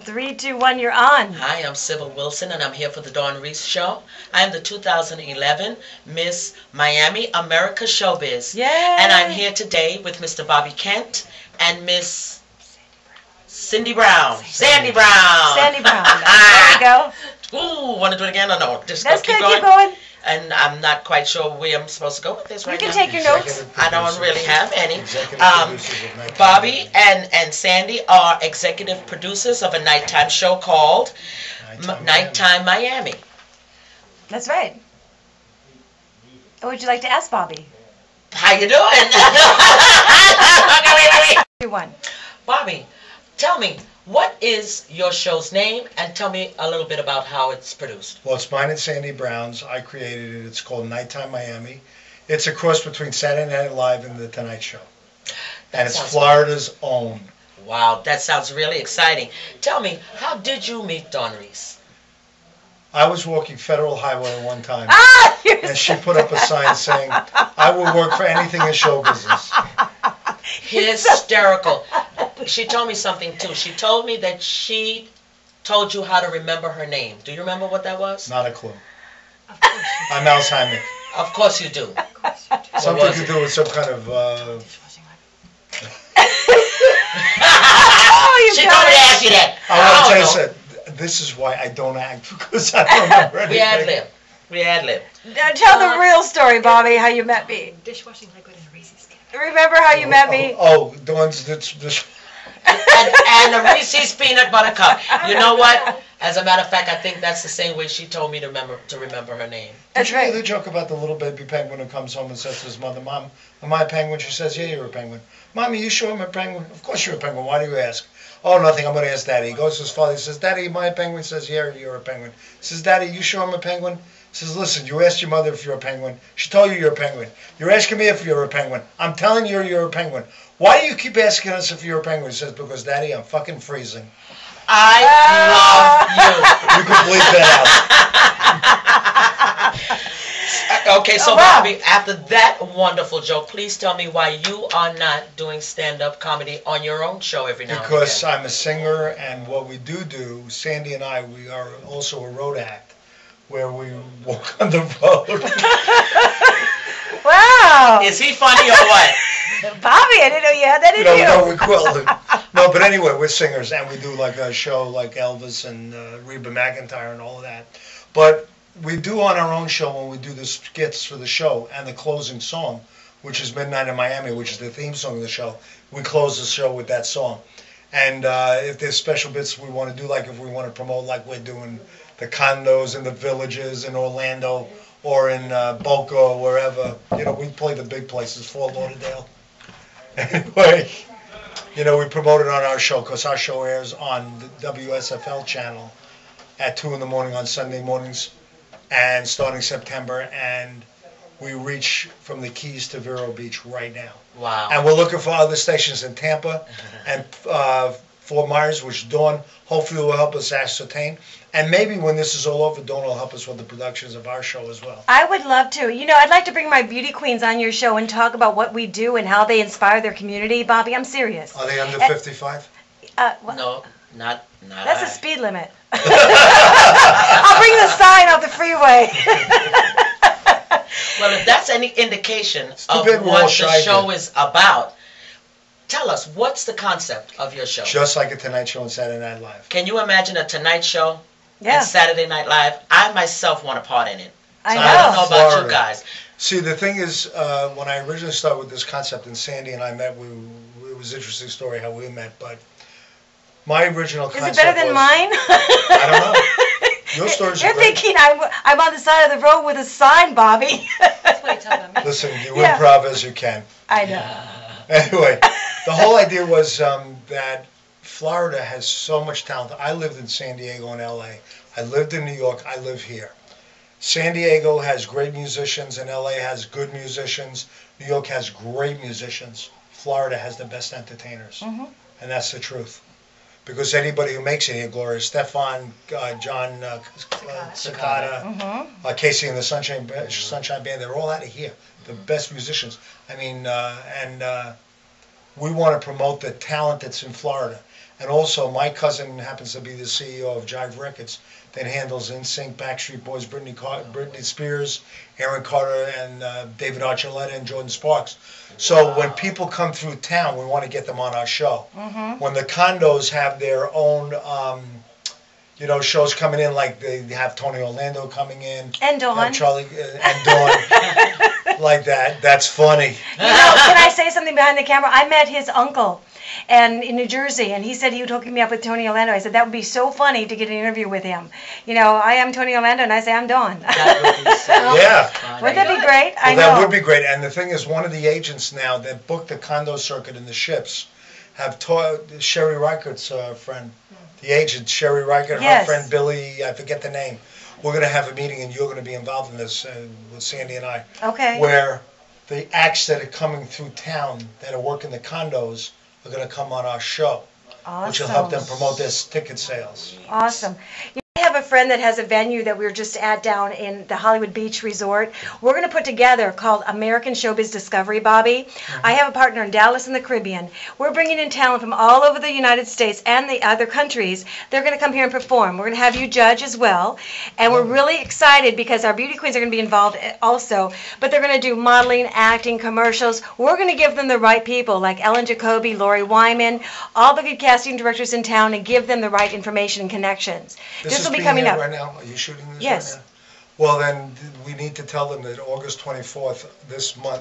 3, 2, 1, you're on. Hi, I'm Syble Wilson, and I'm here for the Dawn Reese Show. I am the 2011 Miss Miami America Showbiz. Yay! And I'm here today with Mr. Bobby Kent and Miss Cindy Brown. Sandy Brown. Sandy Brown. There we go. Ooh, want to do it again or no? Just That's keep good. going. Keep going. And I'm not quite sure where I'm supposed to go with this right You now. can take your notes. I don't really have any. Bobby and Sandy are executive producers of a nighttime show called Nighttime Miami. That's right. What would you like to ask Bobby? How you doing? Wait. 1. Bobby, tell me, what is your show's name, and tell me a little bit about how it's produced. Well, it's mine and Sandy Brown's. I created it. It's called Nighttime Miami. It's a cross between Saturday Night Live and The Tonight Show. And it's Florida's own. Wow, that sounds really exciting. Tell me, how did you meet Dawn Reese? I was walking Federal Highway one time, and she So put up a sign saying, "I will work for anything in show business." Hysterical. She told me something, too. She told me that she told you how to remember her name. Do you remember what that was? Not a clue. Of course you I'm Alzheimer. Of course you do. Of course you do. Something to do with some kind of... Oh, She told me to ask you that. I want to tell you, this is why I don't act, because I don't remember anything. We ad-lib. Now tell the real story, Bobby, how you met me. Dishwashing liquid and Reese's kit. Remember how you met me? Oh, the ones that's... And the Reese's peanut butter cup. You know what? As a matter of fact, I think that's the same way she told me to remember her name. That's Did you hear right. the joke about the little baby penguin who comes home and says to his mother, "Mom, am I a penguin?" She says, "Yeah, you're a penguin." "Mommy, you sure I'm a penguin?" "Of course you're a penguin. Why do you ask?" "Oh, nothing. I'm going to ask Daddy." He goes to his father. He says, "Daddy, am I a penguin?" He says, "Yeah, you're a penguin." He says, "Daddy, you sure I'm a penguin?" He says, "Listen, you asked your mother if you're a penguin. She told you you're a penguin. You're asking me if you're a penguin. I'm telling you you're a penguin. Why do you keep asking us if you're a penguin?" He says, "Because, Daddy, I'm fucking freezing." I love you. You can bleep that out. Okay, so Bobby, after that wonderful joke, please tell me why you are not doing stand-up comedy on your own show every now and again. Because I'm a singer, and what we do, Sandy and I, we are also a road act, where we walk on the road. Wow. Is he funny or what? Bobby, I didn't know you had that in you. No, we quilled. No, but anyway, we're singers, and we do like a show like Elvis and Reba McEntire and all of that. But we do on our own show when we do the skits for the show and the closing song, which is Midnight in Miami, which is the theme song of the show. We close the show with that song. And if there's special bits we want to do, like if we want to promote, like we're doing the condos and the villages in Orlando or in Boca or wherever, we play the big places, Fort Lauderdale. Anyway, we promote it on our show because our show airs on the WSFL channel at 2 in the morning on Sunday mornings and starting September, and we reach from the Keys to Vero Beach right now. Wow. And we're looking for other stations in Tampa and Fort Myers, which Dawn hopefully will help us ascertain. And maybe when this is all over, Dawn will help us with the productions of our show as well. I would love to. I'd like to bring my beauty queens on your show and talk about what we do and how they inspire their community. Bobby, I'm serious. Are they under 55? No, not That's a speed limit. I'll bring the sign off the freeway. Well, if that's any indication of what the show is about, tell us, what's the concept of your show? Just like a Tonight Show and Saturday Night Live. Can you imagine a Tonight Show and Saturday Night Live? I myself want a part in it. I know. I don't know about Florida. you guys. See, the thing is, when I originally started with this concept, and Sandy and I met, it was an interesting story how we met, but my original concept Is it better than mine? I don't know. Your stories are You're great. thinking I'm on the side of the road with a sign, Bobby. That's what you tell them. Listen, you improv as you can. I know. Anyway, the whole idea was that Florida has so much talent. I lived in San Diego and LA. I lived in New York. I live here. San Diego has great musicians and LA has good musicians. New York has great musicians. Florida has the best entertainers. Mm-hmm. And that's the truth. Because anybody who makes it here, Gloria Stefan, John Cicada, Casey and the Sunshine Band, they're all out of here. The best musicians. I mean, and we want to promote the talent that's in Florida. And also, my cousin happens to be the CEO of Jive Records that handles NSYNC, Backstreet Boys, Britney Spears, Aaron Carter, and David Archuleta and Jordan Sparks. So when people come through town, we want to get them on our show. When the condos have their own, shows coming in, like they have Tony Orlando coming in. And Dawn. Charlie and Dawn. Like that. That's funny. Can I say something behind the camera? I met his uncle and in New Jersey, and he said he would hook me up with Tony Orlando. I said that would be so funny to get an interview with him. I am Tony Orlando, and I say I'm Dawn. That would be so Yeah. Wouldn't that be great? Well, that would be great. And the thing is, one of the agents now that booked the condo circuit in the ships have Sherry Reichert's friend, the agent Sherry Reichert, her friend Billy, I forget the name. We're going to have a meeting, and you're going to be involved in this with Sandy and I. Okay. Where the acts that are coming through town that are working the condos are going to come on our show, which will help them promote their ticket sales. Awesome. I have a friend that has a venue that we were just at down in the Hollywood Beach Resort. We're going to put together called American Showbiz Discovery, Bobby. I have a partner in Dallas in the Caribbean. We're bringing in talent from all over the United States and the other countries. They're going to come here and perform. We're going to have you judge as well. And we're really excited because our beauty queens are going to be involved also. But they're going to do modeling, acting, commercials. We're going to give them the right people like Ellen Jacoby, Lori Wyman, all the good casting directors in town, and give them the right information and connections. This will be coming up right now. Are you shooting this Yes. right now? Well, then we need to tell them that August 24th,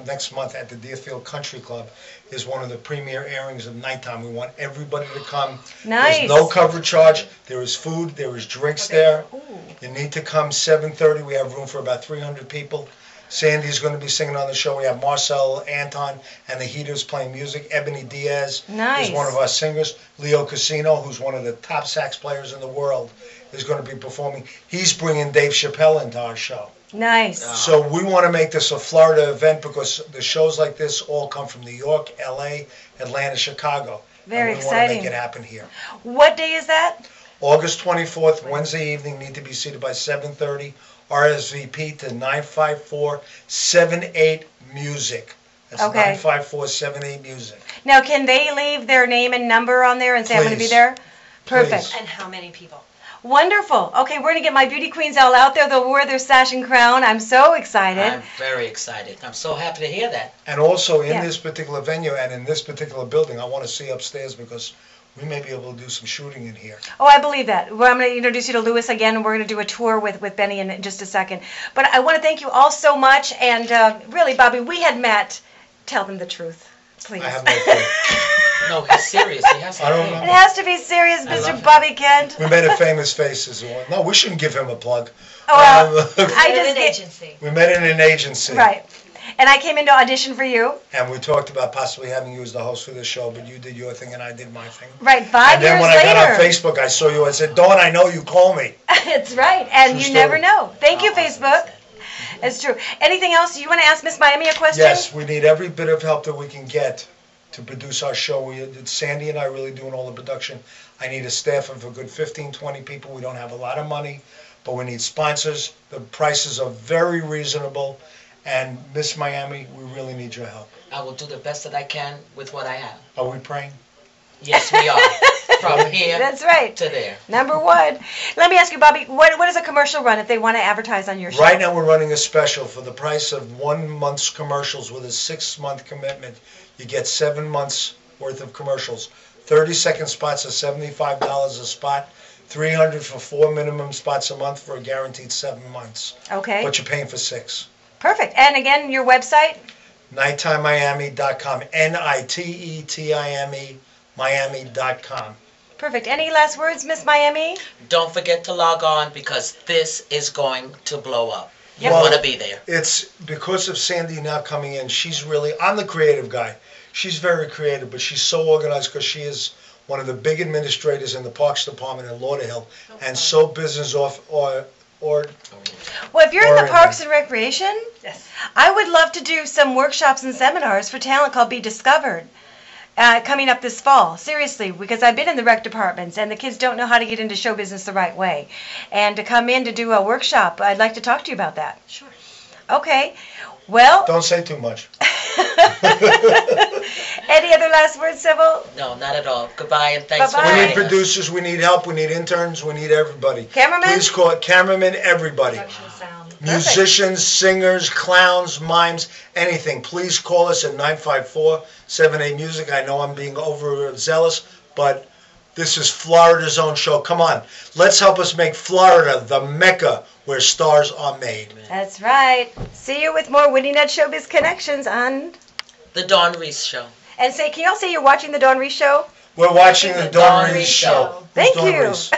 next month, at the Deerfield Country Club, is one of the premier airings of Nighttime. We want everybody to come. Nice. There's no cover charge. There is food. There is drinks there. Ooh. You need to come 7:30. We have room for about 300 people. Sandy's going to be singing on the show. We have Marcel Anton and the Heaters playing music. Ebony Diaz Nice. is one of our singers. Leo Casino, who's one of the top sax players in the world, is going to be performing. He's bringing Dave Chappelle into our show. Nice. So we want to make this a Florida event because the shows like this all come from New York, L.A., Atlanta, Chicago. Very and we exciting. want to make it happen here. What day is that? August 24th, Wednesday evening, need to be seated by 7:30. RSVP to 954-78-MUSIC. That's Okay. 954-78-MUSIC. Now, can they leave their name and number on there and say I'm going to be Please. there? Perfect. Please. And how many people? Wonderful. Okay, we're going to get my beauty queens all out there. They'll wear their sash and crown. I'm so excited. I'm very excited. I'm so happy to hear that. And also in Yeah. this particular venue and in this particular building, I want to see upstairs because we may be able to do some shooting in here. Oh, I believe that. Well, I'm going to introduce you to Lewis again, and we're going to do a tour with Benny in just a second. But I want to thank you all so much. And really, Bobby, we had met. Tell them the truth, please. I have no clue. No, he's serious. He has to. I don't It know. has to be serious, I love Mr. it. Bobby Kent. We met at Famous Faces. No, we shouldn't give him a plug. Oh, well, I In just an get- agency. We met in an agency. Right. And I came in to audition for you. And we talked about possibly having you as the host for the show, but you did your thing and I did my thing. Right, 5 And then years when I got on later. Facebook, I saw you. I said, Dawn, I know you. Call me. It's right, and True you never story. know. Thank you, Oh, Facebook. It's true. Anything else? You want to ask Miss Miami a question? Yes, we need every bit of help that we can get to produce our show. Sandy and I really doing all the production. I need a staff of a good 15, 20 people. We don't have a lot of money, but we need sponsors. The prices are very reasonable. And Miss Miami, we really need your help. I will do the best that I can with what I have. Are we praying? Yes, we are. From here That's right. to there. Number one. Let me ask you, Bobby, what is a commercial run if they want to advertise on your show? Right now we're running a special for the price of 1 month's commercials with a 6-month commitment. You get 7 months worth of commercials. 30-second spots are $75 a spot. $300 for 4 minimum spots a month for a guaranteed 7 months. Okay. But you're paying for 6. Perfect. And again, your website? NighttimeMiami.com. NITETIME Miami.com. Perfect. Any last words, Miss Miami? Don't forget to log on because this is going to blow up. You Well, want to be there. It's because of Sandy now coming in. I'm the creative guy. She's very creative, but she's so organized because she is one of the big administrators in the Parks Department in Lauderhill, and so business Well, if you're in the Oriented. Parks and Recreation, Yes. I would love to do some workshops and seminars for talent called Be Discovered. Coming up this fall, seriously, because I've been in the rec departments and the kids don't know how to get into show business the right way. And to come in to do a workshop, I'd like to talk to you about that. Sure. Okay. Well, Don't say too much. Any other last words, Sybil? No, not at all. Goodbye and thanks Bye-bye. for We need joining us. producers, we need help, we need interns, we need everybody. Cameraman? Please call it cameraman, everybody. Production sound. Musicians, singers, clowns, mimes, anything. Please call us at 954-78-MUSIC. I know I'm being overzealous, but this is Florida's own show. Come on, let's help us make Florida the Mecca where stars are made. That's right. See you with more Winning at Showbiz Connections on... The Dawn Reese Show. And say, can y'all say you're watching the Dawn Reese Show? We're watching the Dawn Reese Show. Thank Who's Dawn you. Reese?